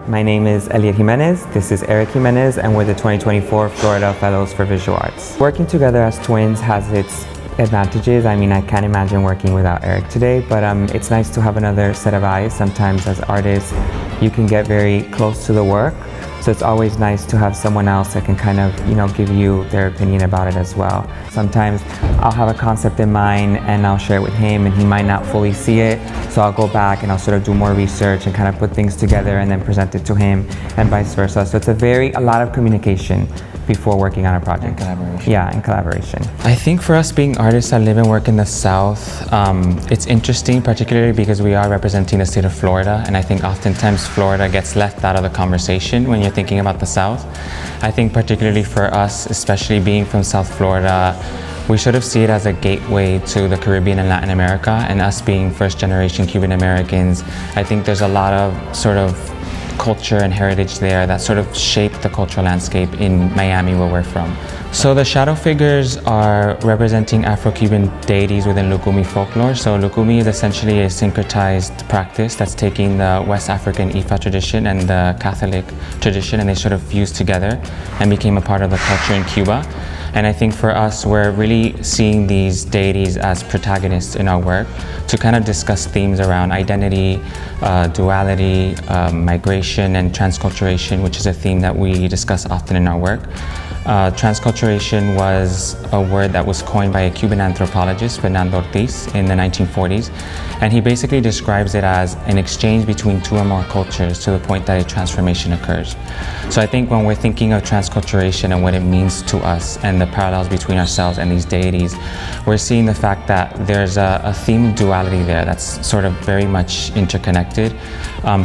My name is Elliot Jimenez, this is Erick Jimenez, and we're the 2024 Florida Fellows for Visual Arts. Working together as twins has its advantages. I mean, I can't imagine working without Erick today, but it's nice to have another set of eyes. Sometimes as artists, you can get very close to the work, so it's always nice to have someone else that can kind of, give you their opinion about it as well. Sometimes I'll have a concept in mind and I'll share it with him and he might not fully see it, so I'll go back and I'll sort of do more research and kind of put things together and then present it to him and vice versa. So it's a lot of communication before working on a project. And collaboration. Yeah, and collaboration. I think for us being artists that live and work in the South, it's interesting, particularly because we are representing the state of Florida, and I think oftentimes Florida gets left out of the conversation when you're thinking about the South. I think particularly for us, especially being from South Florida, we sort of see it as a gateway to the Caribbean and Latin America, and us being first-generation Cuban Americans, I think there's a lot of sort of culture and heritage there that sort of shaped the cultural landscape in Miami, where we're from. So the shadow figures are representing Afro-Cuban deities within Lukumi folklore. So Lukumi is essentially a syncretized practice that's taking the West African Ifa tradition and the Catholic tradition, and they sort of fused together and became a part of the culture in Cuba. And I think for us, we're really seeing these deities as protagonists in our work to kind of discuss themes around identity, duality, migration, and transculturation, which is a theme that we discuss often in our work. Transculturation was a word that was coined by a Cuban anthropologist, Fernando Ortiz, in the 1940s. And he basically describes it as an exchange between two or more cultures to the point that a transformation occurs. So I think when we're thinking of transculturation and what it means to us and the parallels between ourselves and these deities, we're seeing the fact that there's a theme of duality there that's sort of very much interconnected.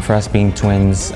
For us being twins,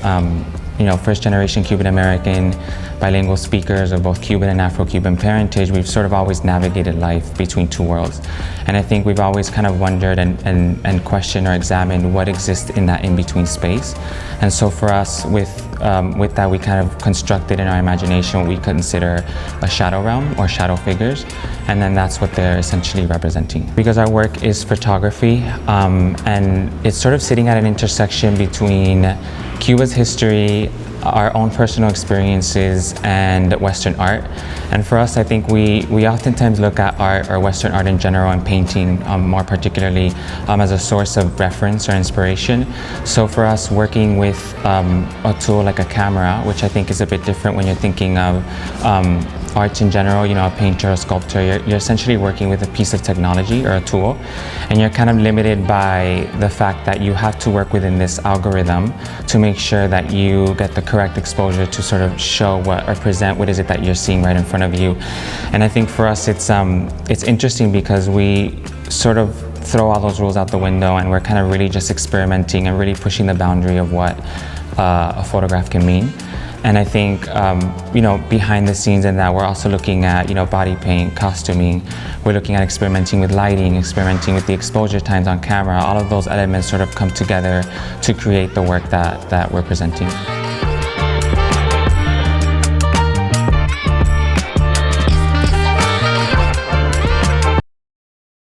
first generation Cuban American, bilingual speakers of both Cuban and Afro-Cuban parentage, we've sort of always navigated life between two worlds. And I think we've always kind of wondered and questioned or examined what exists in that in-between space. And so for us, with that, we kind of constructed in our imagination what we consider a shadow realm or shadow figures. And then that's what they're essentially representing. Because our work is photography, and it's sort of sitting at an intersection between Cuba's history, our own personal experiences, and Western art. And for us, I think we oftentimes look at art, or Western art in general, and painting more particularly, as a source of reference or inspiration. So for us, working with a tool like a camera, which I think is a bit different when you're thinking of arts in general, a painter or sculptor, you're essentially working with a piece of technology or a tool, and you're kind of limited by the fact that you have to work within this algorithm to make sure that you get the correct exposure to sort of show what or present what is it that you're seeing right in front of you. And I think for us it's interesting because we sort of throw all those rules out the window, and we're kind of really just experimenting and really pushing the boundary of what a photograph can mean. And I think, behind the scenes in that, we're also looking at, body paint, costuming. We're looking at experimenting with lighting, experimenting with the exposure times on camera. All of those elements sort of come together to create the work that we're presenting.